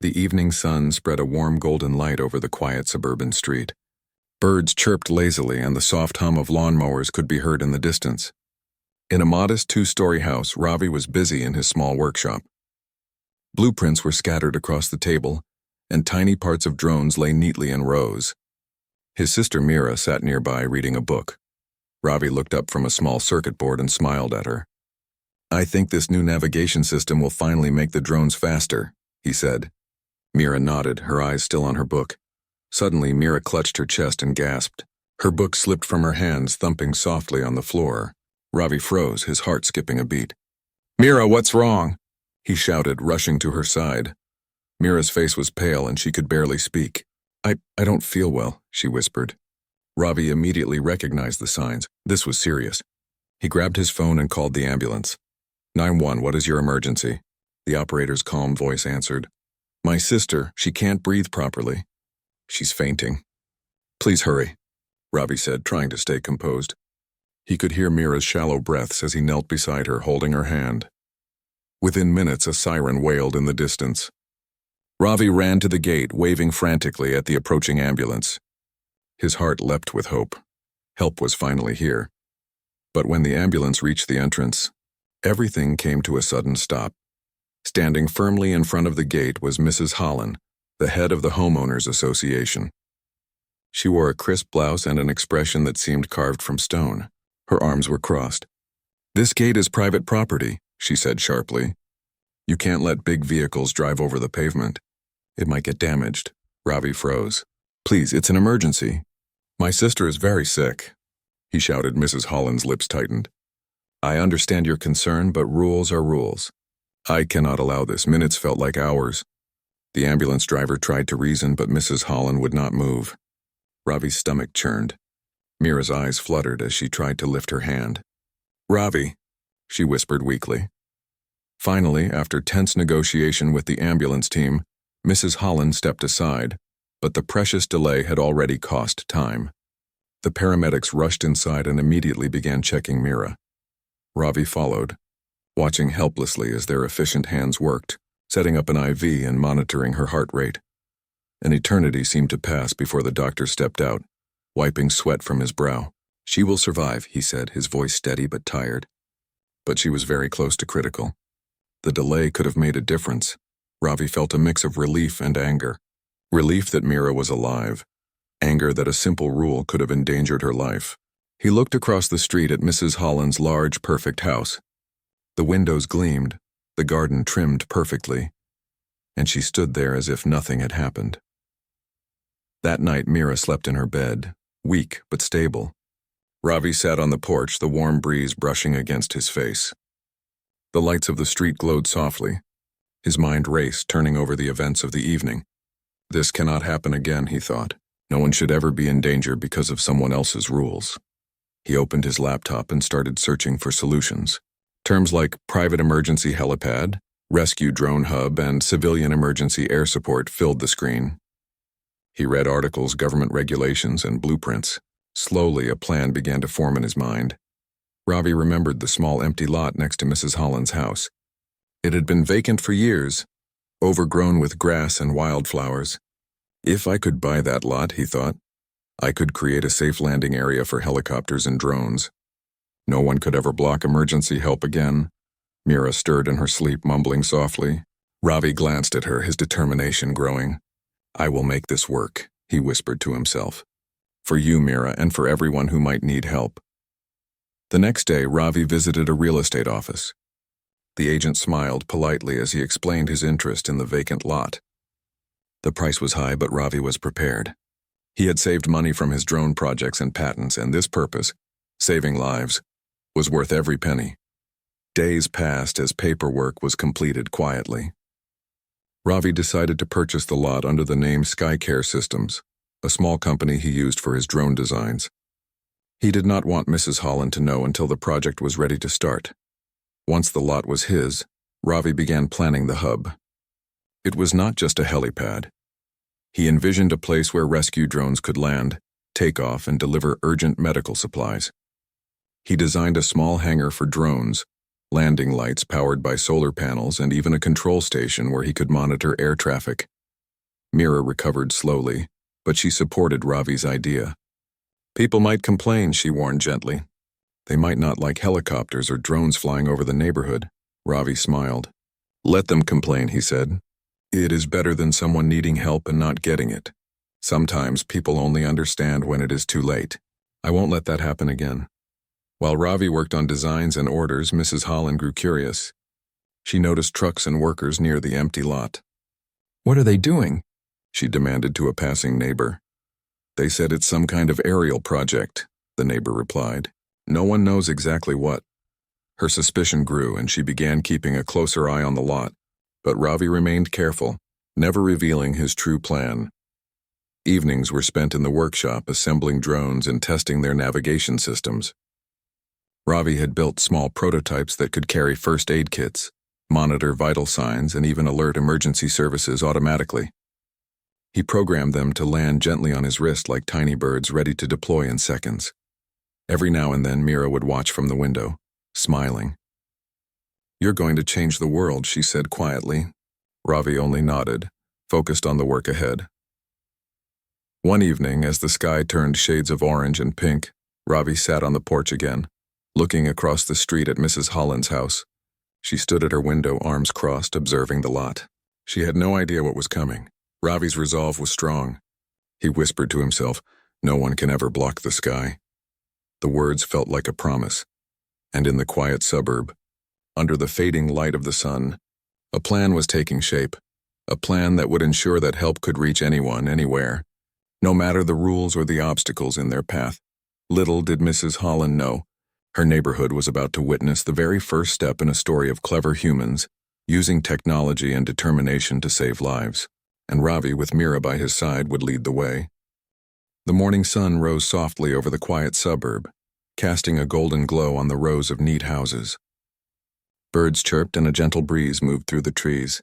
The evening sun spread a warm golden light over the quiet suburban street. Birds chirped lazily and the soft hum of lawnmowers could be heard in the distance. In a modest two-story house, Ravi was busy in his small workshop. Blueprints were scattered across the table, and tiny parts of drones lay neatly in rows. His sister Mira sat nearby reading a book. Ravi looked up from a small circuit board and smiled at her. "I think this new navigation system will finally make the drones faster," he said. Mira nodded, her eyes still on her book. Suddenly, Mira clutched her chest and gasped. Her book slipped from her hands, thumping softly on the floor. Ravi froze, his heart skipping a beat. "Mira, what's wrong?" he shouted, rushing to her side. Mira's face was pale and she could barely speak. I don't feel well," she whispered. Ravi immediately recognized the signs. This was serious. He grabbed his phone and called the ambulance. 911, what is your emergency?" The operator's calm voice answered. "My sister, she can't breathe properly. She's fainting." "Please hurry," Ravi said, trying to stay composed. He could hear Mira's shallow breaths as he knelt beside her, holding her hand. Within minutes, a siren wailed in the distance. Ravi ran to the gate, waving frantically at the approaching ambulance. His heart leapt with hope. Help was finally here. But when the ambulance reached the entrance, everything came to a sudden stop. Standing firmly in front of the gate was Mrs. Holland, the head of the Homeowners Association. She wore a crisp blouse and an expression that seemed carved from stone. Her arms were crossed. "This gate is private property," she said sharply. "You can't let big vehicles drive over the pavement. It might get damaged." Ravi froze. "Please, it's an emergency. My sister is very sick," he shouted. Mrs. Holland's lips tightened. "I understand your concern, but rules are rules. I cannot allow this." Minutes felt like hours. The ambulance driver tried to reason, but Mrs. Holland would not move. Ravi's stomach churned. Mira's eyes fluttered as she tried to lift her hand. "Ravi," she whispered weakly. Finally, after tense negotiation with the ambulance team, Mrs. Holland stepped aside, but the precious delay had already cost time. The paramedics rushed inside and immediately began checking Mira. Ravi followed, watching helplessly as their efficient hands worked, setting up an IV and monitoring her heart rate. An eternity seemed to pass before the doctor stepped out, wiping sweat from his brow. "She will survive," he said, his voice steady but tired. But she was very close to critical. The delay could have made a difference. Ravi felt a mix of relief and anger. Relief that Mira was alive. Anger that a simple rule could have endangered her life. He looked across the street at Mrs. Holland's large, perfect house. The windows gleamed, the garden trimmed perfectly, and she stood there as if nothing had happened. That night, Mira slept in her bed, weak but stable. Ravi sat on the porch, the warm breeze brushing against his face. The lights of the street glowed softly. His mind raced, turning over the events of the evening. This cannot happen again, he thought. No one should ever be in danger because of someone else's rules. He opened his laptop and started searching for solutions. Terms like private emergency helipad, rescue drone hub, and civilian emergency air support filled the screen. He read articles, government regulations, and blueprints. Slowly, a plan began to form in his mind. Ravi remembered the small empty lot next to Mrs. Holland's house. It had been vacant for years, overgrown with grass and wildflowers. If I could buy that lot, he thought, I could create a safe landing area for helicopters and drones. No one could ever block emergency help again. Mira stirred in her sleep, mumbling softly. Ravi glanced at her, his determination growing. "I will make this work," he whispered to himself. "For you, Mira, and for everyone who might need help." The next day, Ravi visited a real estate office. The agent smiled politely as he explained his interest in the vacant lot. The price was high, but Ravi was prepared. He had saved money from his drone projects and patents, and this purpose, saving lives, was worth every penny. Days passed as paperwork was completed quietly. Ravi decided to purchase the lot under the name SkyCare Systems, a small company he used for his drone designs. He did not want Mrs. Holland to know until the project was ready to start. Once the lot was his, Ravi began planning the hub. It was not just a helipad. He envisioned a place where rescue drones could land, take off, and deliver urgent medical supplies. He designed a small hangar for drones, landing lights powered by solar panels, and even a control station where he could monitor air traffic. Mira recovered slowly, but she supported Ravi's idea. People might complain, she warned gently. They might not like helicopters or drones flying over the neighborhood. Ravi smiled. Let them complain, he said. It is better than someone needing help and not getting it. Sometimes people only understand when it is too late. I won't let that happen again. While Ravi worked on designs and orders, Mrs. Holland grew curious. She noticed trucks and workers near the empty lot. What are they doing? She demanded to a passing neighbor. They said it's some kind of aerial project, the neighbor replied. No one knows exactly what. Her suspicion grew and she began keeping a closer eye on the lot, but Ravi remained careful, never revealing his true plan. Evenings were spent in the workshop assembling drones and testing their navigation systems. Ravi had built small prototypes that could carry first aid kits, monitor vital signs, and even alert emergency services automatically. He programmed them to land gently on his wrist like tiny birds ready to deploy in seconds. Every now and then Mira would watch from the window, smiling. You're going to change the world, she said quietly. Ravi only nodded, focused on the work ahead. One evening, as the sky turned shades of orange and pink, Ravi sat on the porch again, looking across the street at Mrs. Holland's house. She stood at her window, arms crossed, observing the lot. She had no idea what was coming. Ravi's resolve was strong. He whispered to himself, no one can ever block the sky. The words felt like a promise. And in the quiet suburb, under the fading light of the sun, a plan was taking shape. A plan that would ensure that help could reach anyone, anywhere, no matter the rules or the obstacles in their path. Little did Mrs. Holland know, her neighborhood was about to witness the very first step in a story of clever humans using technology and determination to save lives. And Ravi, with Mira by his side, would lead the way. The morning sun rose softly over the quiet suburb, casting a golden glow on the rows of neat houses. Birds chirped and a gentle breeze moved through the trees.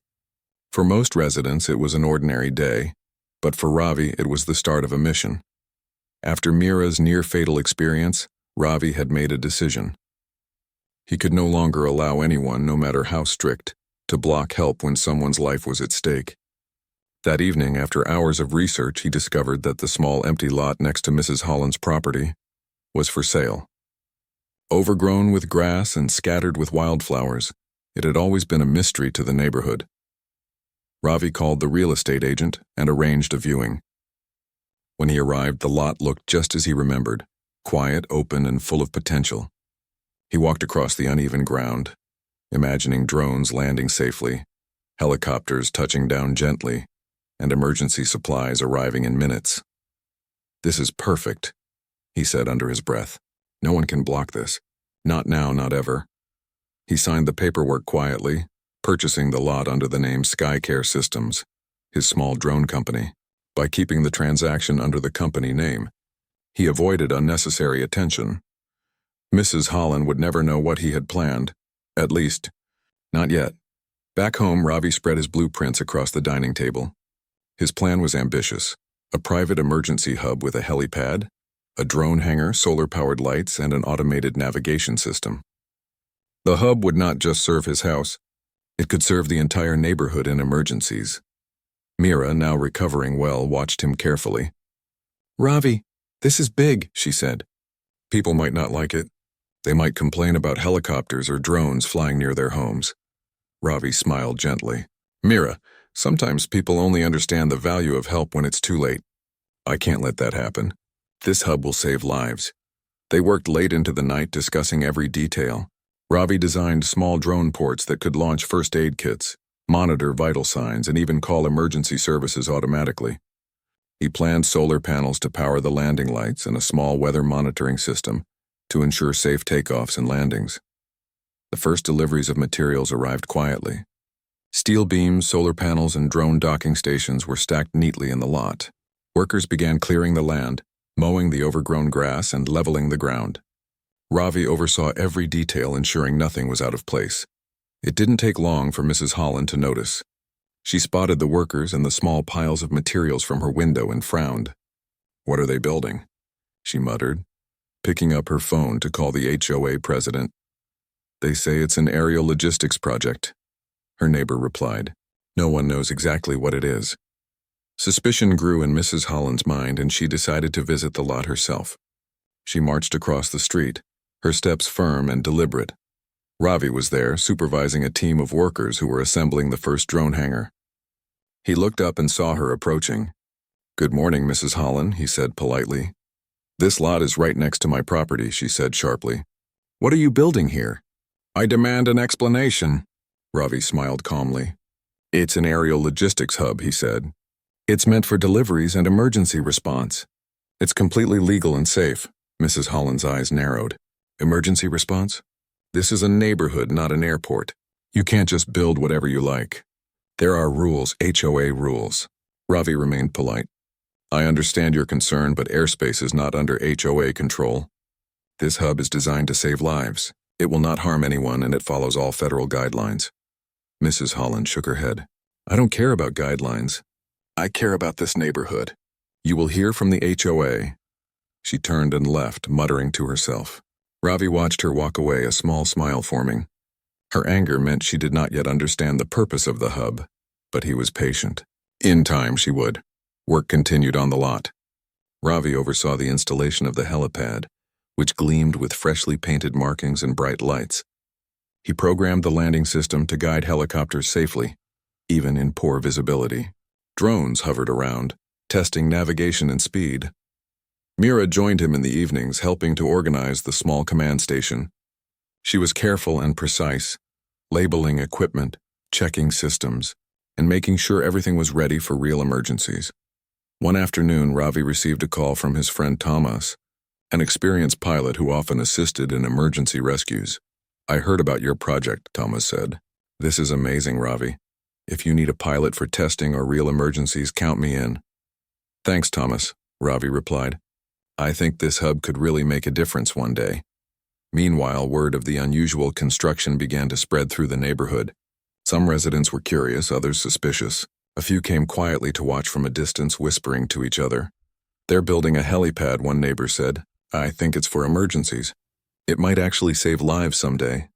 For most residents, it was an ordinary day, but for Ravi, it was the start of a mission. After Mira's near-fatal experience, Ravi had made a decision. He could no longer allow anyone, no matter how strict, to block help when someone's life was at stake. That evening, after hours of research, he discovered that the small empty lot next to Mrs. Holland's property was for sale. Overgrown with grass and scattered with wildflowers, it had always been a mystery to the neighborhood. Ravi called the real estate agent and arranged a viewing. When he arrived, the lot looked just as he remembered, quiet, open, and full of potential. He walked across the uneven ground, imagining drones landing safely, helicopters touching down gently, and emergency supplies arriving in minutes. This is perfect, he said under his breath. No one can block this. Not now, not ever. He signed the paperwork quietly, purchasing the lot under the name SkyCare Systems, his small drone company. By keeping the transaction under the company name, he avoided unnecessary attention. Mrs. Holland would never know what he had planned, at least, not yet. Back home, Ravi spread his blueprints across the dining table. His plan was ambitious: a private emergency hub with a helipad, a drone hangar, solar-powered lights, and an automated navigation system. The hub would not just serve his house, it could serve the entire neighborhood in emergencies. Mira, now recovering well, watched him carefully. Ravi, this is big, she said. People might not like it. They might complain about helicopters or drones flying near their homes. Ravi smiled gently. Mira, sometimes people only understand the value of help when it's too late. I can't let that happen. This hub will save lives. They worked late into the night discussing every detail. Ravi designed small drone ports that could launch first aid kits, monitor vital signs, and even call emergency services automatically. He planned solar panels to power the landing lights and a small weather monitoring system to ensure safe takeoffs and landings. The first deliveries of materials arrived quietly. Steel beams, solar panels, and drone docking stations were stacked neatly in the lot. Workers began clearing the land, mowing the overgrown grass and leveling the ground. Ravi oversaw every detail, ensuring nothing was out of place. It didn't take long for Mrs. Holland to notice. She spotted the workers and the small piles of materials from her window and frowned. What are they building? She muttered, picking up her phone to call the HOA president. They say it's an aerial logistics project. Her neighbor replied. No one knows exactly what it is. Suspicion grew in Mrs. Holland's mind, and she decided to visit the lot herself. She marched across the street, her steps firm and deliberate. Ravi was there, supervising a team of workers who were assembling the first drone hangar. He looked up and saw her approaching. "Good morning, Mrs. Holland," he said politely. "This lot is right next to my property," she said sharply. "What are you building here?" "I demand an explanation." Ravi smiled calmly. "It's an aerial logistics hub," he said. "It's meant for deliveries and emergency response. It's completely legal and safe." Mrs. Holland's eyes narrowed. "Emergency response? This is a neighborhood, not an airport. You can't just build whatever you like. There are rules, HOA rules." Ravi remained polite. "I understand your concern, but airspace is not under HOA control. This hub is designed to save lives. It will not harm anyone, and it follows all federal guidelines." Mrs. Holland shook her head. "I don't care about guidelines. I care about this neighborhood. You will hear from the HOA." She turned and left, muttering to herself. Ravi watched her walk away, a small smile forming. Her anger meant she did not yet understand the purpose of the hub, but he was patient. In time, she would. Work continued on the lot. Ravi oversaw the installation of the helipad, which gleamed with freshly painted markings and bright lights. He programmed the landing system to guide helicopters safely, even in poor visibility. Drones hovered around, testing navigation and speed. Mira joined him in the evenings, helping to organize the small command station. She was careful and precise, labeling equipment, checking systems, and making sure everything was ready for real emergencies. One afternoon, Ravi received a call from his friend Thomas, an experienced pilot who often assisted in emergency rescues. "I heard about your project," Thomas said. "This is amazing, Ravi. If you need a pilot for testing or real emergencies, count me in." "Thanks, Thomas," Ravi replied. "I think this hub could really make a difference one day." Meanwhile, word of the unusual construction began to spread through the neighborhood. Some residents were curious, others suspicious. A few came quietly to watch from a distance, whispering to each other. "They're building a helipad," one neighbor said. "I think it's for emergencies. It might actually save lives someday."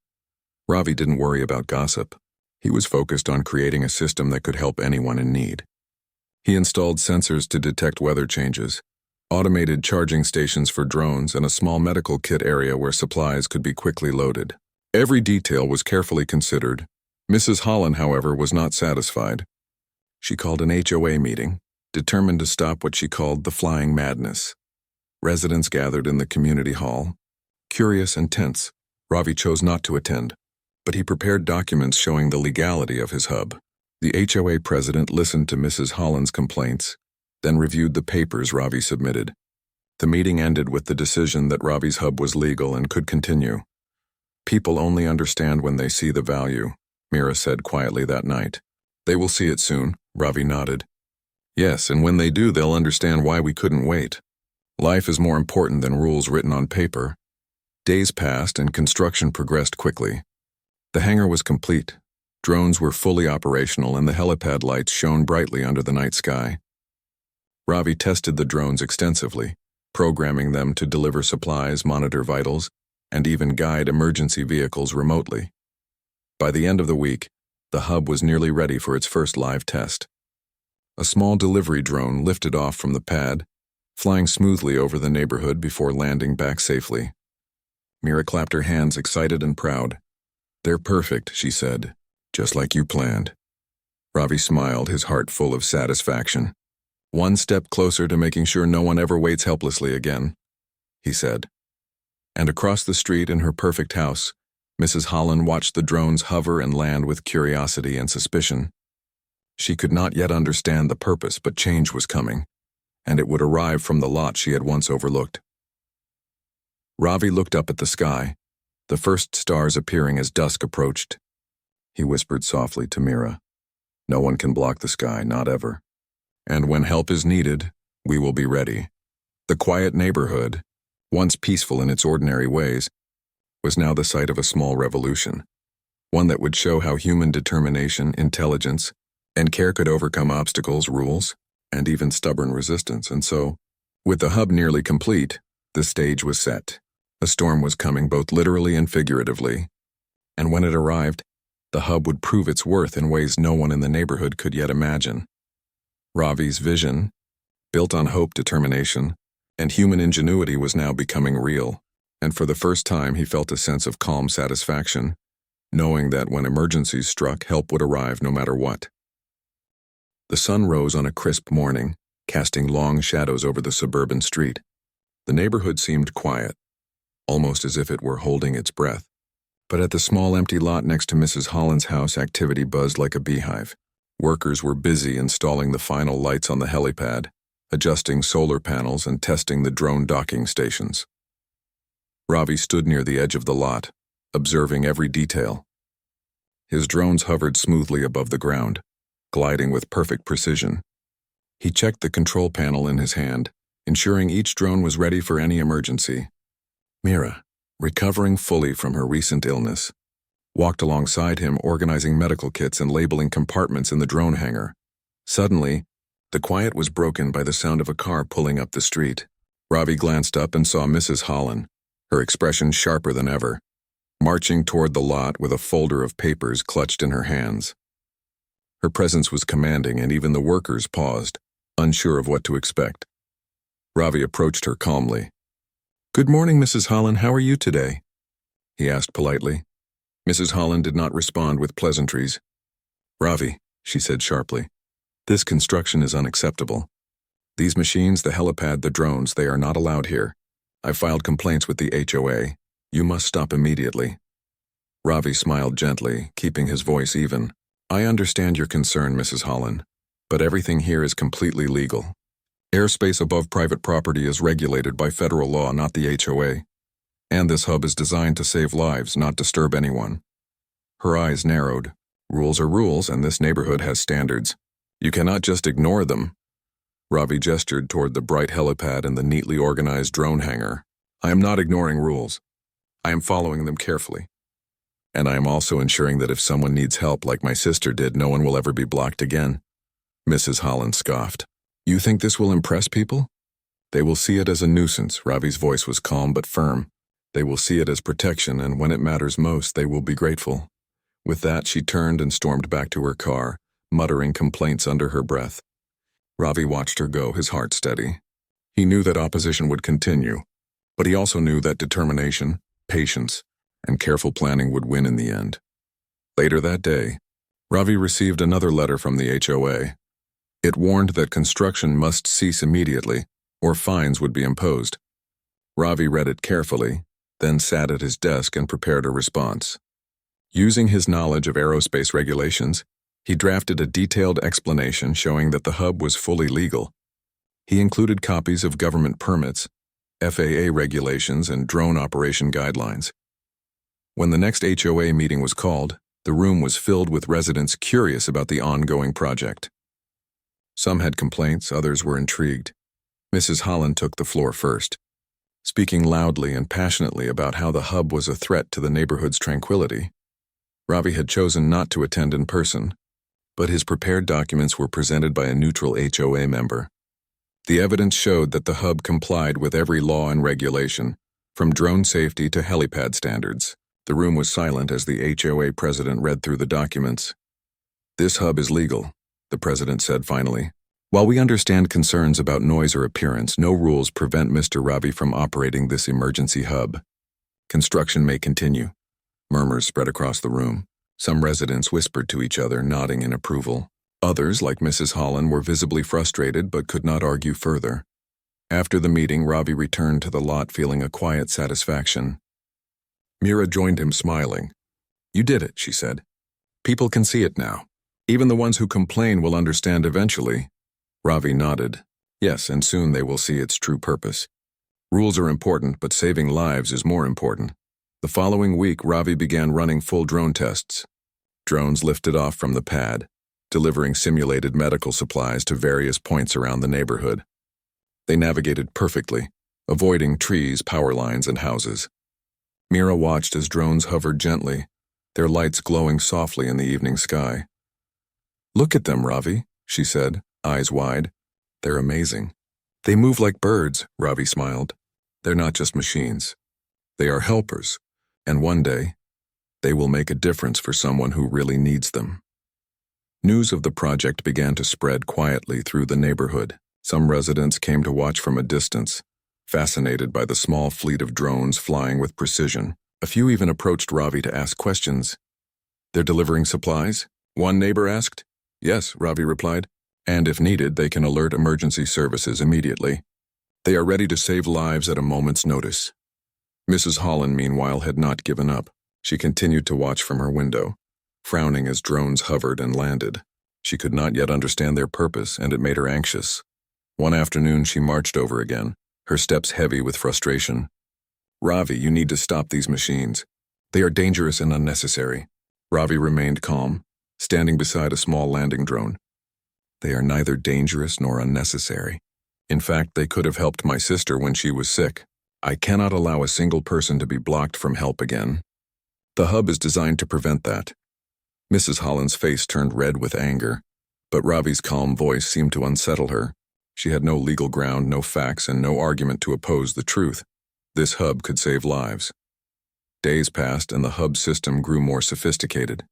Ravi didn't worry about gossip. He was focused on creating a system that could help anyone in need. He installed sensors to detect weather changes, automated charging stations for drones, and a small medical kit area where supplies could be quickly loaded. Every detail was carefully considered. Mrs. Holland, however, was not satisfied. She called an HOA meeting, determined to stop what she called the flying madness. Residents gathered in the community hall. Curious and tense, Ravi chose not to attend, but he prepared documents showing the legality of his hub. The HOA president listened to Mrs. Holland's complaints, then reviewed the papers Ravi submitted. The meeting ended with the decision that Ravi's hub was legal and could continue. "People only understand when they see the value," Mira said quietly that night. "They will see it soon," Ravi nodded. "Yes, and when they do, they'll understand why we couldn't wait. Life is more important than rules written on paper." Days passed and construction progressed quickly. The hangar was complete. Drones were fully operational and the helipad lights shone brightly under the night sky. Ravi tested the drones extensively, programming them to deliver supplies, monitor vitals, and even guide emergency vehicles remotely. By the end of the week, the hub was nearly ready for its first live test. A small delivery drone lifted off from the pad, flying smoothly over the neighborhood before landing back safely. Mira clapped her hands, excited and proud. "They're perfect," she said, "just like you planned." Ravi smiled, his heart full of satisfaction. "One step closer to making sure no one ever waits helplessly again," he said. And across the street in her perfect house, Mrs. Holland watched the drones hover and land with curiosity and suspicion. She could not yet understand the purpose, but change was coming, and it would arrive from the lot she had once overlooked. Ravi looked up at the sky, the first stars appearing as dusk approached. He whispered softly to Mira, "No one can block the sky, not ever. And when help is needed, we will be ready." The quiet neighborhood, once peaceful in its ordinary ways, was now the site of a small revolution, one that would show how human determination, intelligence, and care could overcome obstacles, rules, and even stubborn resistance. And so, with the hub nearly complete, the stage was set. A storm was coming both literally and figuratively. And when it arrived, the hub would prove its worth in ways no one in the neighborhood could yet imagine. Ravi's vision, built on hope, determination, and human ingenuity, was now becoming real, and for the first time he felt a sense of calm satisfaction, knowing that when emergencies struck, help would arrive no matter what. The sun rose on a crisp morning, casting long shadows over the suburban street. The neighborhood seemed quiet, almost as if it were holding its breath. But at the small empty lot next to Mrs. Holland's house, activity buzzed like a beehive. Workers were busy installing the final lights on the helipad, adjusting solar panels and testing the drone docking stations. Ravi stood near the edge of the lot, observing every detail. His drones hovered smoothly above the ground, gliding with perfect precision. He checked the control panel in his hand, ensuring each drone was ready for any emergency. Mira, recovering fully from her recent illness, walked alongside him, organizing medical kits and labeling compartments in the drone hangar. Suddenly, the quiet was broken by the sound of a car pulling up the street. Ravi glanced up and saw Mrs. Holland, her expression sharper than ever, marching toward the lot with a folder of papers clutched in her hands. Her presence was commanding, and even the workers paused, unsure of what to expect. Ravi approached her calmly. "Good morning, Mrs. Holland. How are you today?" he asked politely. Mrs. Holland did not respond with pleasantries. "Ravi," she said sharply, "this construction is unacceptable. These machines, the helipad, the drones, they are not allowed here. I filed complaints with the HOA. You must stop immediately." Ravi smiled gently, keeping his voice even. "I understand your concern, Mrs. Holland, but everything here is completely legal. Airspace above private property is regulated by federal law, not the HOA. And this hub is designed to save lives, not disturb anyone." Her eyes narrowed. "Rules are rules, and this neighborhood has standards. You cannot just ignore them." Ravi gestured toward the bright helipad and the neatly organized drone hangar. "I am not ignoring rules. I am following them carefully. And I am also ensuring that if someone needs help like my sister did, no one will ever be blocked again." Mrs. Holland scoffed. "You think this will impress people? They will see it as a nuisance." Ravi's voice was calm but firm. "They will see it as protection, and when it matters most, they will be grateful." With that, she turned and stormed back to her car, muttering complaints under her breath. Ravi watched her go, his heart steady. He knew that opposition would continue, but he also knew that determination, patience, and careful planning would win in the end. Later that day, Ravi received another letter from the HOA. It warned that construction must cease immediately, or fines would be imposed. Ravi read it carefully, then sat at his desk and prepared a response. Using his knowledge of aerospace regulations, he drafted a detailed explanation showing that the hub was fully legal. He included copies of government permits, FAA regulations, and drone operation guidelines. When the next HOA meeting was called, the room was filled with residents curious about the ongoing project. Some had complaints, others were intrigued. Mrs. Holland took the floor first, speaking loudly and passionately about how the hub was a threat to the neighborhood's tranquility. Ravi had chosen not to attend in person, but his prepared documents were presented by a neutral HOA member. The evidence showed that the hub complied with every law and regulation, from drone safety to helipad standards. The room was silent as the HOA president read through the documents. "This hub is legal," the president said finally. "While we understand concerns about noise or appearance, no rules prevent Mr. Ravi from operating this emergency hub. Construction may continue." Murmurs spread across the room. Some residents whispered to each other, nodding in approval. Others, like Mrs. Holland, were visibly frustrated but could not argue further. After the meeting, Ravi returned to the lot feeling a quiet satisfaction. Mira joined him, smiling. "You did it," she said. "People can see it now. Even the ones who complain will understand eventually." Ravi nodded. "Yes, and soon they will see its true purpose. Rules are important, but saving lives is more important." The following week, Ravi began running full drone tests. Drones lifted off from the pad, delivering simulated medical supplies to various points around the neighborhood. They navigated perfectly, avoiding trees, power lines, and houses. Mira watched as drones hovered gently, their lights glowing softly in the evening sky. "Look at them, Ravi," she said, eyes wide. "They're amazing." "They move like birds," Ravi smiled. "They're not just machines. They are helpers. And one day, They will make a difference for someone who really needs them. News of the project began to spread quietly through the neighborhood. Some residents came to watch from a distance, fascinated by the small fleet of drones flying with precision. A few even approached Ravi to ask questions. "They're delivering supplies?" one neighbor asked. "Yes," Ravi replied. "And if needed, they can alert emergency services immediately. They are ready to save lives at a moment's notice." Mrs. Holland, meanwhile, had not given up. She continued to watch from her window, frowning as drones hovered and landed. She could not yet understand their purpose, and it made her anxious. One afternoon, she marched over again, her steps heavy with frustration. "Ravi, you need to stop these machines. They are dangerous and unnecessary." Ravi remained calm, standing beside a small landing drone. "They are neither dangerous nor unnecessary. In fact, they could have helped my sister when she was sick. I cannot allow a single person to be blocked from help again. The hub is designed to prevent that." Mrs. Holland's face turned red with anger, but Ravi's calm voice seemed to unsettle her. She had no legal ground, no facts, and no argument to oppose the truth. This hub could save lives. Days passed, and the hub system grew more sophisticated.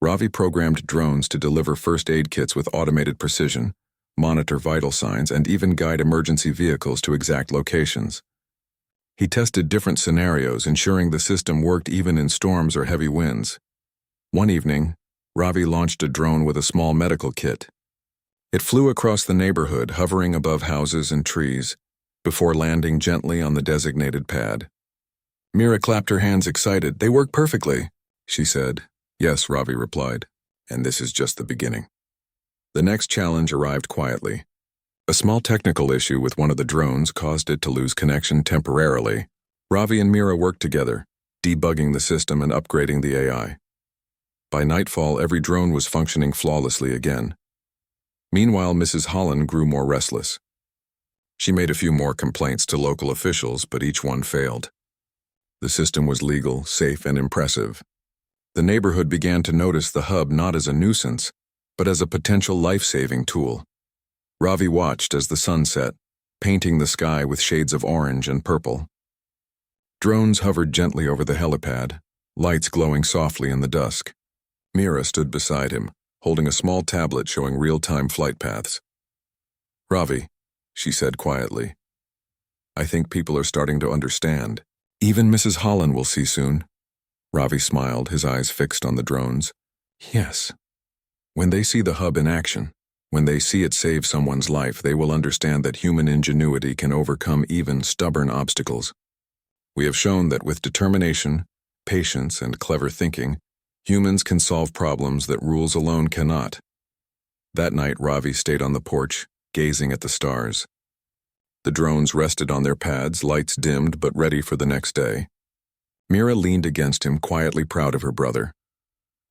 Ravi programmed drones to deliver first aid kits with automated precision, monitor vital signs, and even guide emergency vehicles to exact locations. He tested different scenarios, ensuring the system worked even in storms or heavy winds. One evening, Ravi launched a drone with a small medical kit. It flew across the neighborhood, hovering above houses and trees, before landing gently on the designated pad. Mira clapped her hands excited. "They work perfectly," she said. "Yes," Ravi replied, "and this is just the beginning." The next challenge arrived quietly. A small technical issue with one of the drones caused it to lose connection temporarily. Ravi and Mira worked together, debugging the system and upgrading the AI. By nightfall, every drone was functioning flawlessly again. Meanwhile, Mrs. Holland grew more restless. She made a few more complaints to local officials, but each one failed. The system was legal, safe, and impressive. The neighborhood began to notice the hub not as a nuisance, but as a potential life-saving tool. Ravi watched as the sun set, painting the sky with shades of orange and purple. Drones hovered gently over the helipad, lights glowing softly in the dusk. Mira stood beside him, holding a small tablet showing real-time flight paths. "Ravi," she said quietly, "I think people are starting to understand. Even Mrs. Holland will see soon." Ravi smiled, his eyes fixed on the drones. "Yes. When they see the hub in action, when they see it save someone's life, they will understand that human ingenuity can overcome even stubborn obstacles. We have shown that with determination, patience, and clever thinking, humans can solve problems that rules alone cannot." That night, Ravi stayed on the porch, gazing at the stars. The drones rested on their pads, lights dimmed but ready for the next day. Mira leaned against him, quietly proud of her brother.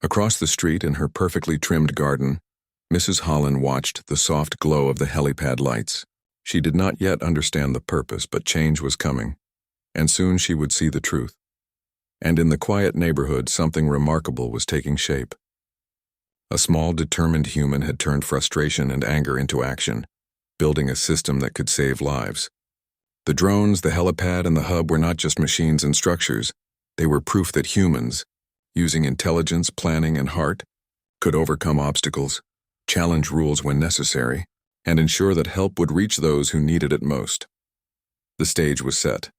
Across the street, in her perfectly trimmed garden, Mrs. Holland watched the soft glow of the helipad lights. She did not yet understand the purpose, but change was coming, and soon she would see the truth. And in the quiet neighborhood, something remarkable was taking shape. A small, determined human had turned frustration and anger into action, building a system that could save lives. The drones, the helipad, and the hub were not just machines and structures. They were proof that humans, using intelligence, planning, and heart, could overcome obstacles, challenge rules when necessary, and ensure that help would reach those who needed it most. The stage was set.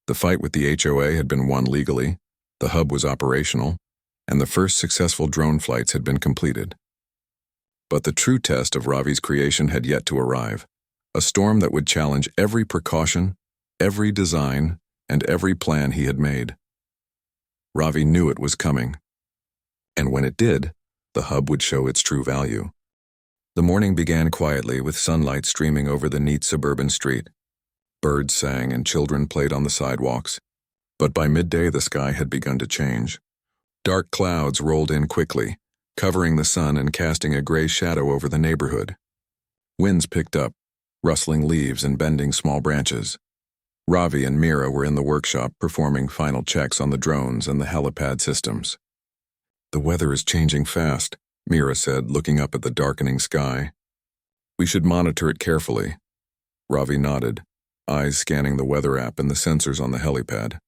The fight with the HOA had been won legally, the hub was operational, and the first successful drone flights had been completed. But the true test of Ravi's creation had yet to arrive, a storm that would challenge every precaution, every design, and every plan he had made. Ravi knew it was coming, and when it did, the hub would show its true value. The morning began quietly, with sunlight streaming over the neat suburban street. Birds sang and children played on the sidewalks. But by midday, the sky had begun to change. Dark clouds rolled in quickly, covering the sun and casting a gray shadow over the neighborhood. Winds picked up, rustling leaves and bending small branches. Ravi and Mira were in the workshop performing final checks on the drones and the helipad systems. "The weather is changing fast," Mira said, looking up at the darkening sky. "We should monitor it carefully." Ravi nodded, eyes scanning the weather app and the sensors on the helipad.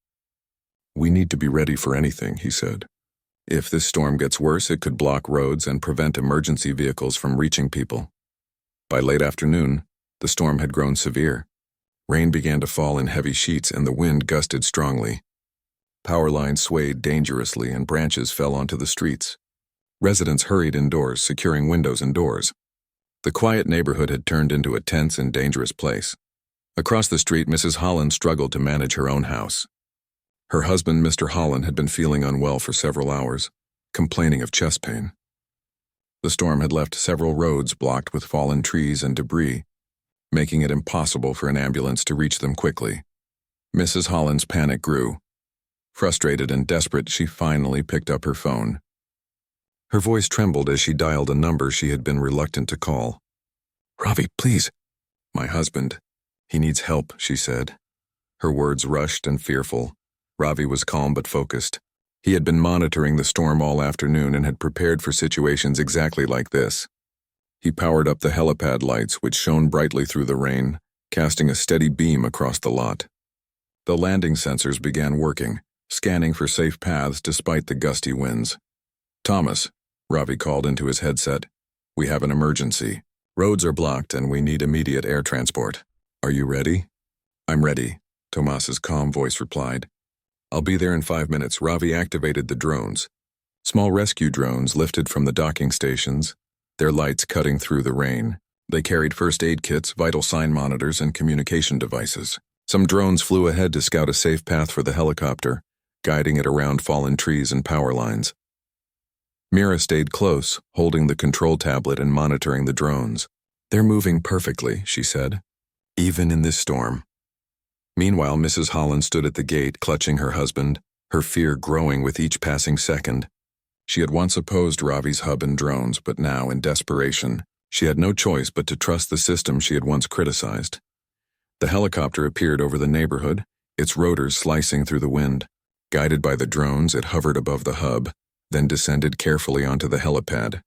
"We need to be ready for anything," he said. If this storm gets worse, it could block roads and prevent emergency vehicles from reaching people. By late afternoon, the storm had grown severe. Rain began to fall in heavy sheets and the wind gusted strongly. Power lines swayed dangerously and branches fell onto the streets. Residents hurried indoors, securing windows and doors. The quiet neighborhood had turned into a tense and dangerous place. Across the street, Mrs. Holland struggled to manage her own house. Her husband, Mr. Holland, had been feeling unwell for several hours, complaining of chest pain. The storm had left several roads blocked with fallen trees and debris, making it impossible for an ambulance to reach them quickly. Mrs. Holland's panic grew. Frustrated and desperate, she finally picked up her phone. Her voice trembled as she dialed a number she had been reluctant to call. "Ravi, please." "My husband. He needs help," she said. Her words rushed and fearful. Ravi was calm but focused. He had been monitoring the storm all afternoon and had prepared for situations exactly like this. He powered up the helipad lights, which shone brightly through the rain, casting a steady beam across the lot. The landing sensors began working, scanning for safe paths despite the gusty winds. "Thomas," Ravi called into his headset, "we have an emergency. Roads are blocked and we need immediate air transport. Are you ready?" "I'm ready," Tomas's calm voice replied. "I'll be there in 5 minutes." Ravi activated the drones. Small rescue drones lifted from the docking stations, their lights cutting through the rain. They carried first aid kits, vital sign monitors, and communication devices. Some drones flew ahead to scout a safe path for the helicopter, guiding it around fallen trees and power lines. Mira stayed close, holding the control tablet and monitoring the drones. "They're moving perfectly," she said, "even in this storm." Meanwhile, Mrs. Holland stood at the gate, clutching her husband, her fear growing with each passing second. She had once opposed Ravi's hub and drones, but now, in desperation, she had no choice but to trust the system she had once criticized. The helicopter appeared over the neighborhood, its rotors slicing through the wind. Guided by the drones, it hovered above the hub, then descended carefully onto the helipad.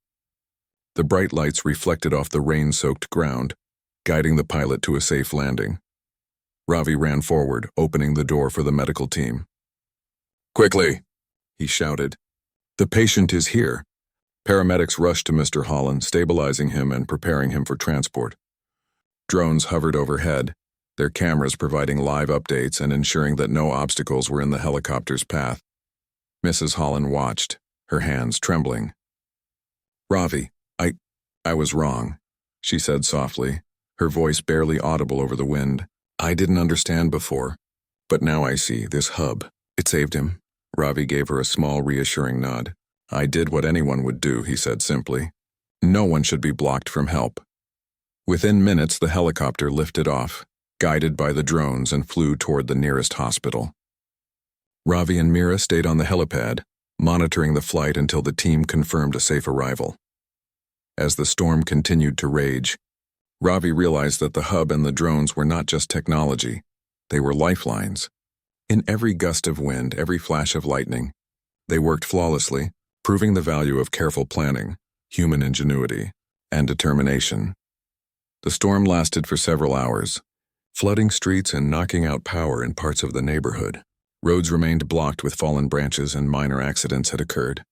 The bright lights reflected off the rain-soaked ground, guiding the pilot to a safe landing. Ravi ran forward, opening the door for the medical team. "Quickly," he shouted. "The patient is here." Paramedics rushed to Mr. Holland, stabilizing him and preparing him for transport. Drones hovered overhead, their cameras providing live updates and ensuring that no obstacles were in the helicopter's path. Mrs. Holland watched, her hands trembling. "Ravi, I was wrong," she said softly, her voice barely audible over the wind. "I didn't understand before, but now I see. This hub, it saved him." Ravi gave her a small, reassuring nod. "I did what anyone would do," he said simply. "No one should be blocked from help." Within minutes, the helicopter lifted off, guided by the drones, and flew toward the nearest hospital. Ravi and Mira stayed on the helipad, monitoring the flight until the team confirmed a safe arrival. As the storm continued to rage, Ravi realized that the hub and the drones were not just technology, they were lifelines. In every gust of wind, every flash of lightning, they worked flawlessly, proving the value of careful planning, human ingenuity, and determination. The storm lasted for several hours, flooding streets and knocking out power in parts of the neighborhood. Roads remained blocked with fallen branches and minor accidents had occurred.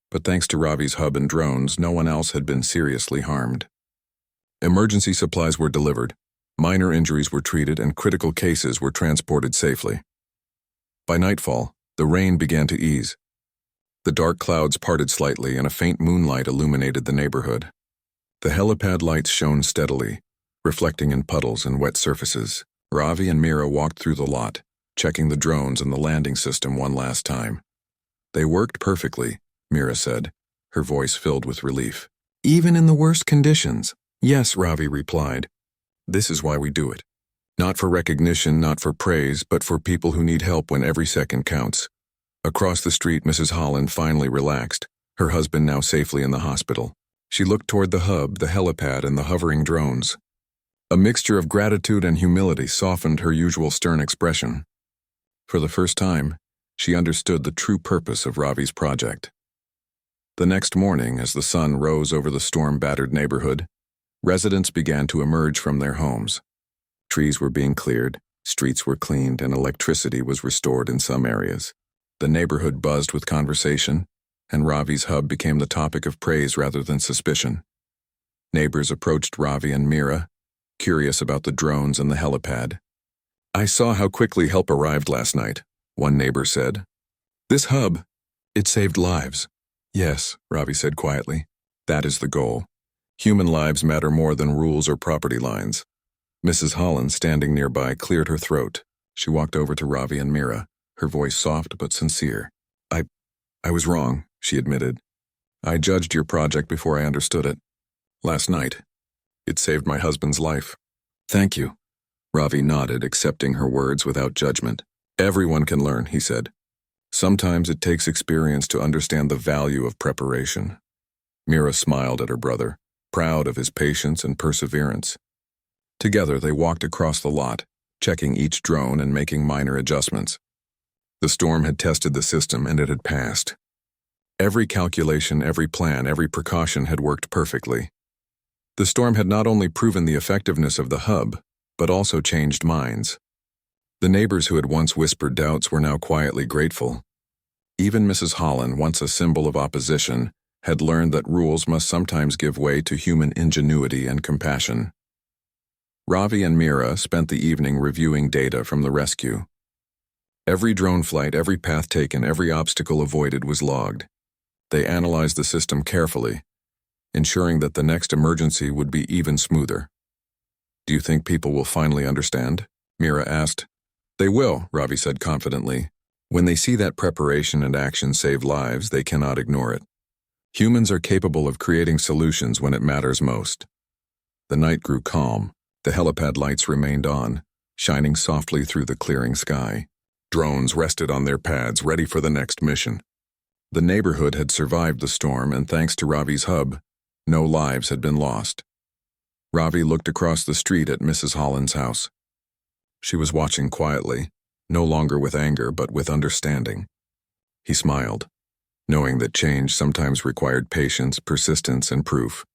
But thanks to Ravi's hub and drones, no one else had been seriously harmed. Emergency supplies were delivered, minor injuries were treated, and critical cases were transported safely. By nightfall, the rain began to ease. The dark clouds parted slightly and a faint moonlight illuminated the neighborhood. The helipad lights shone steadily, reflecting in puddles and wet surfaces. Ravi and Mira walked through the lot, checking the drones and the landing system one last time. "They worked perfectly," Mira said, her voice filled with relief. "Even in the worst conditions." "Yes," Ravi replied. "This is why we do it. Not for recognition, not for praise, but for people who need help when every second counts." Across the street, Mrs. Holland finally relaxed, her husband now safely in the hospital. She looked toward the hub, the helipad, and the hovering drones. A mixture of gratitude and humility softened her usual stern expression. For the first time, she understood the true purpose of Ravi's project. The next morning, as the sun rose over the storm-battered neighborhood, residents began to emerge from their homes. Trees were being cleared, streets were cleaned, and electricity was restored in some areas. The neighborhood buzzed with conversation, and Ravi's hub became the topic of praise rather than suspicion. Neighbors approached Ravi and Mira, curious about the drones and the helipad. "I saw how quickly help arrived last night," one neighbor said. "This hub, it saved lives." "Yes," Ravi said quietly. "That is the goal. Human lives matter more than rules or property lines." Mrs. Holland, standing nearby, cleared her throat. She walked over to Ravi and Mira, her voice soft but sincere. I was wrong," she admitted. "I judged your project before I understood it. Last night, it saved my husband's life." "Thank you." Ravi nodded, accepting her words without judgment. "Everyone can learn," he said. "Sometimes it takes experience to understand the value of preparation." Mira smiled at her brother, proud of his patience and perseverance. Together they walked across the lot, checking each drone and making minor adjustments. The storm had tested the system and it had passed. Every calculation, every plan, every precaution had worked perfectly. The storm had not only proven the effectiveness of the hub, but also changed minds. The neighbors who had once whispered doubts were now quietly grateful. Even Mrs. Holland, once a symbol of opposition, had learned that rules must sometimes give way to human ingenuity and compassion. Ravi and Mira spent the evening reviewing data from the rescue. Every drone flight, every path taken, every obstacle avoided was logged. They analyzed the system carefully, ensuring that the next emergency would be even smoother. "Do you think people will finally understand?" Mira asked. "They will," Ravi said confidently. "When they see that preparation and action save lives, they cannot ignore it. Humans are capable of creating solutions when it matters most." The night grew calm. The helipad lights remained on, shining softly through the clearing sky. Drones rested on their pads, ready for the next mission. The neighborhood had survived the storm, and thanks to Ravi's hub, no lives had been lost. Ravi looked across the street at Mrs. Holland's house. She was watching quietly, no longer with anger but with understanding. He smiled, knowing that change sometimes required patience, persistence, and proof.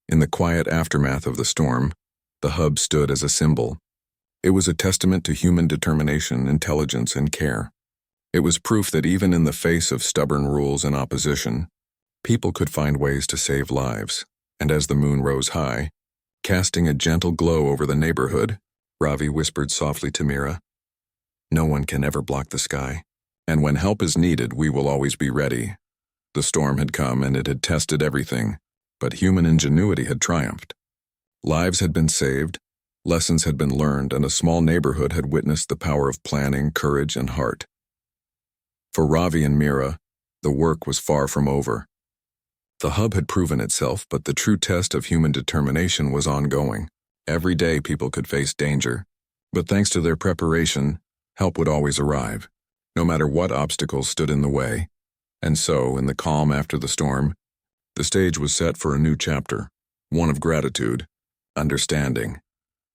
In the quiet aftermath of the storm, the hub stood as a symbol. It was a testament to human determination, intelligence, and care. It was proof that even in the face of stubborn rules and opposition, people could find ways to save lives. And as the moon rose high, casting a gentle glow over the neighborhood, Ravi whispered softly to Mira, "No one can ever block the sky, and when help is needed, we will always be ready." The storm had come and it had tested everything, but human ingenuity had triumphed. Lives had been saved, lessons had been learned, and a small neighborhood had witnessed the power of planning, courage, and heart. For Ravi and Mira, the work was far from over. The hub had proven itself, but the true test of human determination was ongoing. Every day people could face danger, but thanks to their preparation, help would always arrive, no matter what obstacles stood in the way. And so, in the calm after the storm, the stage was set for a new chapter, one of gratitude, understanding,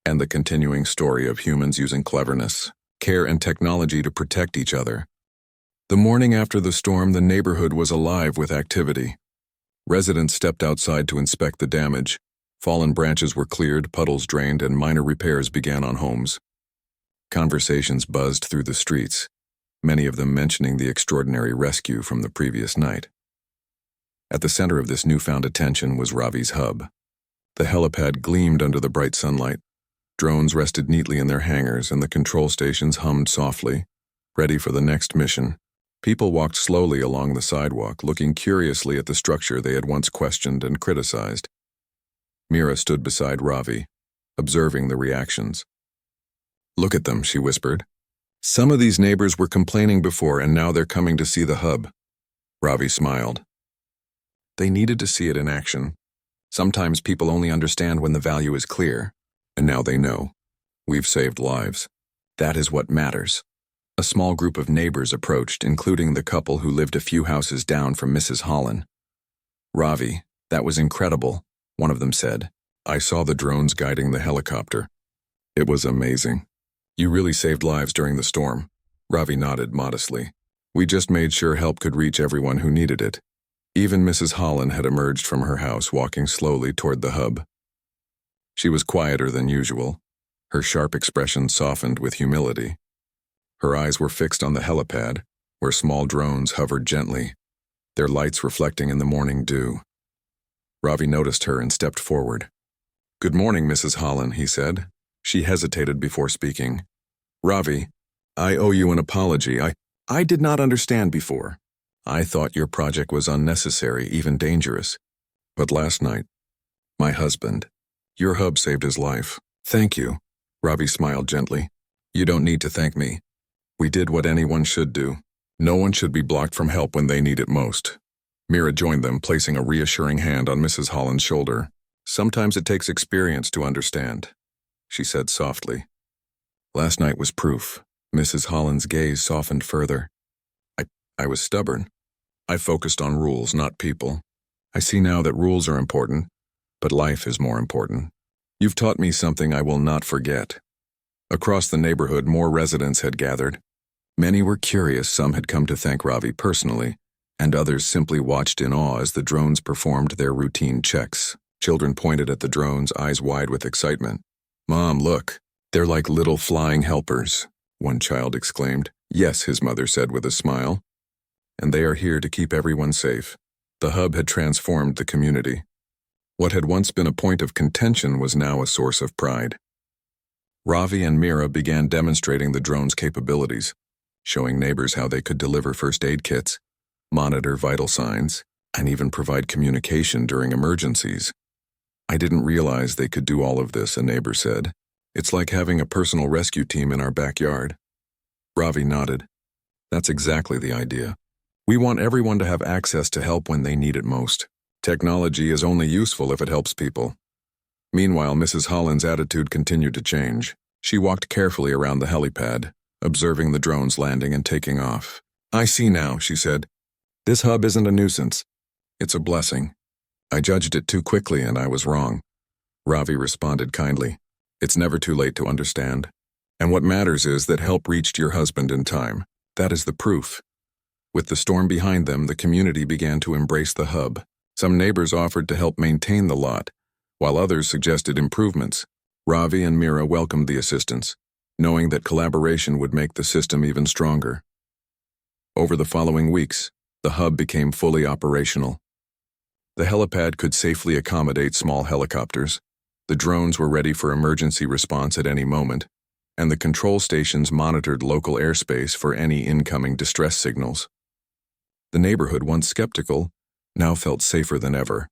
and the continuing story of humans using cleverness, care, and technology to protect each other. The morning after the storm, the neighborhood was alive with activity. Residents stepped outside to inspect the damage. Fallen branches were cleared, puddles drained, and minor repairs began on homes. Conversations buzzed through the streets, many of them mentioning the extraordinary rescue from the previous night. At the center of this newfound attention was Ravi's hub. The helipad gleamed under the bright sunlight. Drones rested neatly in their hangars, and the control stations hummed softly, ready for the next mission. People walked slowly along the sidewalk, looking curiously at the structure they had once questioned and criticized. Mira stood beside Ravi, observing the reactions. "Look at them," she whispered. "Some of these neighbors were complaining before, and now they're coming to see the hub." Ravi smiled. They needed to see it in action. Sometimes people only understand when the value is clear, and now they know. We've saved lives. That is what matters. A small group of neighbors approached, including the couple who lived a few houses down from Mrs. Holland. "Ravi, that was incredible," one of them said. "I saw the drones guiding the helicopter. It was amazing. You really saved lives during the storm." Ravi nodded modestly. "We just made sure help could reach everyone who needed it." Even Mrs. Holland had emerged from her house, walking slowly toward the hub. She was quieter than usual, her sharp expression softened with humility. Her eyes were fixed on the helipad, where small drones hovered gently. their lights reflecting in the morning dew. Ravi noticed her and stepped forward. "Good morning, Mrs. Holland," he said. She hesitated before speaking. "Ravi, I owe you an apology. I did not understand before. I thought your project was unnecessary, even dangerous. But last night, my husband, your hub saved his life." "Thank you," Ravi smiled gently. "You don't need to thank me. We did what anyone should do. No one should be blocked from help when they need it most." Mira joined them, placing a reassuring hand on Mrs. Holland's shoulder. "Sometimes it takes experience to understand," she said softly. Last night was proof. Mrs. Holland's gaze softened further. I was stubborn. I focused on rules, not people. I see now that rules are important, but life is more important. You've taught me something I will not forget." Across the neighborhood, more residents had gathered. Many were curious, some had come to thank Ravi personally, and others simply watched in awe as the drones performed their routine checks. Children pointed at the drones, eyes wide with excitement. "Mom, look, they're like little flying helpers," one child exclaimed. "Yes," his mother said with a smile. "And they are here to keep everyone safe." The hub had transformed the community. What had once been a point of contention was now a source of pride. Ravi and Mira began demonstrating the drone's capabilities, showing neighbors how they could deliver first aid kits, monitor vital signs, and even provide communication during emergencies. "I didn't realize they could do all of this," a neighbor said. "It's like having a personal rescue team in our backyard." Ravi nodded. "That's exactly the idea. We want everyone to have access to help when they need it most. Technology is only useful if it helps people." Meanwhile, Mrs. Holland's attitude continued to change. She walked carefully around the helipad, observing the drones landing and taking off. "I see now," she said. "This hub isn't a nuisance. It's a blessing. I judged it too quickly and I was wrong." Ravi responded kindly. "It's never too late to understand. And what matters is that help reached your husband in time. That is the proof." With the storm behind them, the community began to embrace the hub. Some neighbors offered to help maintain the lot, while others suggested improvements. Ravi and Mira welcomed the assistance, knowing that collaboration would make the system even stronger. Over the following weeks, the hub became fully operational. The helipad could safely accommodate small helicopters, the drones were ready for emergency response at any moment, and the control stations monitored local airspace for any incoming distress signals. The neighborhood, once skeptical, now felt safer than ever.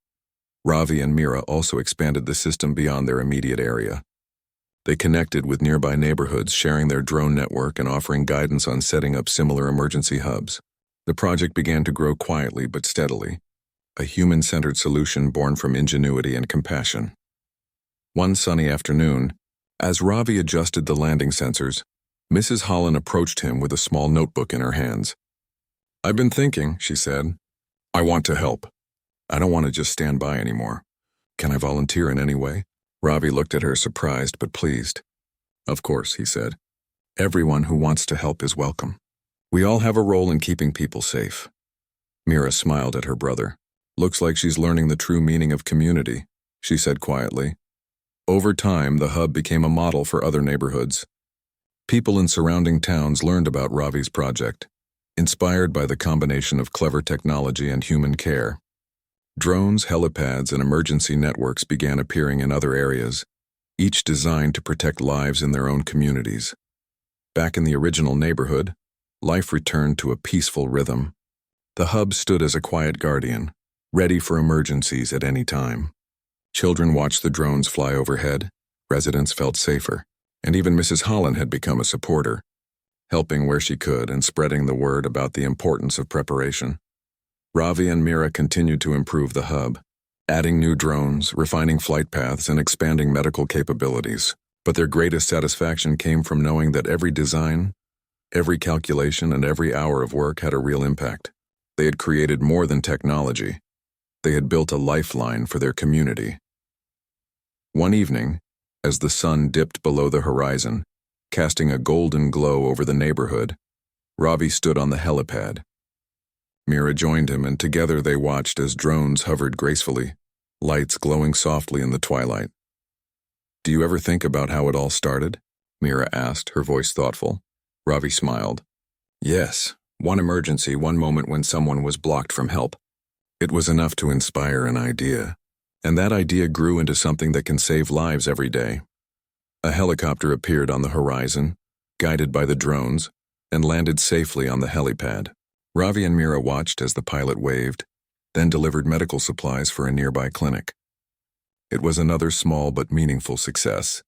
Ravi and Mira also expanded the system beyond their immediate area. They connected with nearby neighborhoods, sharing their drone network and offering guidance on setting up similar emergency hubs. The project began to grow quietly but steadily, a human-centered solution born from ingenuity and compassion. One sunny afternoon, as Ravi adjusted the landing sensors, Mrs. Holland approached him with a small notebook in her hands. "I've been thinking," she said. "I want to help. I don't want to just stand by anymore. Can I volunteer in any way?" Ravi looked at her, surprised but pleased. "Of course," he said. "Everyone who wants to help is welcome. We all have a role in keeping people safe." Mira smiled at her brother. "Looks like she's learning the true meaning of community," she said quietly. Over time, the hub became a model for other neighborhoods. People in surrounding towns learned about Ravi's project, inspired by the combination of clever technology and human care. Drones, helipads, and emergency networks began appearing in other areas, each designed to protect lives in their own communities. Back in the original neighborhood, life returned to a peaceful rhythm. The hub stood as a quiet guardian, ready for emergencies at any time. Children watched the drones fly overhead, residents felt safer, and even Mrs. Holland had become a supporter, helping where she could and spreading the word about the importance of preparation. Ravi and Mira continued to improve the hub, adding new drones, refining flight paths, and expanding medical capabilities. But their greatest satisfaction came from knowing that every design, every calculation, and every hour of work had a real impact. They had created more than technology. They had built a lifeline for their community. One evening, as the sun dipped below the horizon, casting a golden glow over the neighborhood, Ravi stood on the helipad. Mira joined him, and together they watched as drones hovered gracefully, lights glowing softly in the twilight. "Do you ever think about how it all started?" Mira asked, her voice thoughtful. Ravi smiled. "Yes, One emergency, one moment when someone was blocked from help. It was enough to inspire an idea. And that idea grew into something that can save lives every day. A helicopter appeared on the horizon, guided by the drones, and landed safely on the helipad. Ravi and Mira watched as the pilot waved, then delivered medical supplies for a nearby clinic. It was another small but meaningful success.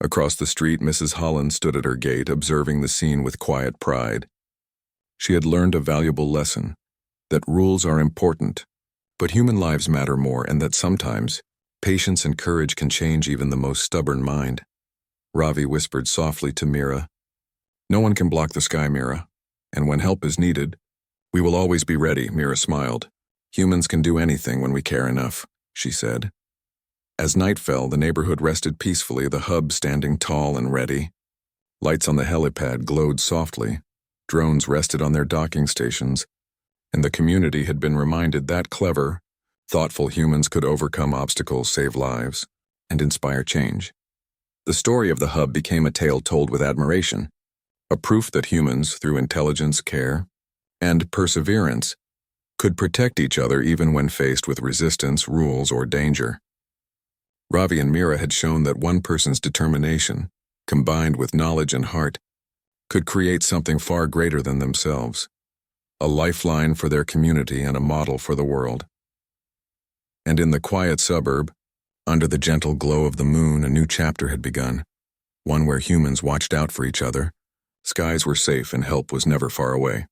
Across the street, Mrs. Holland stood at her gate, observing the scene with quiet pride. She had learned a valuable lesson, that rules are important, but human lives matter more, and that sometimes patience and courage can change even the most stubborn mind. Ravi whispered softly to Mira, "No one can block the sky, Mira, and when help is needed, we will always be ready." Mira smiled. "Humans can do anything when we care enough," she said. As night fell, the neighborhood rested peacefully, the hub standing tall and ready. Lights on the helipad glowed softly, drones rested on their docking stations, and the community had been reminded that clever, thoughtful humans could overcome obstacles, save lives, and inspire change. The story of the hub became a tale told with admiration, a proof that humans, through intelligence, care, and perseverance, could protect each other even when faced with resistance, rules, or danger. Ravi and Mira had shown that one person's determination, combined with knowledge and heart, could create something far greater than themselves, a lifeline for their community and a model for the world. And in the quiet suburb, under the gentle glow of the moon, a new chapter had begun, one where humans watched out for each other, skies were safe, and help was never far away.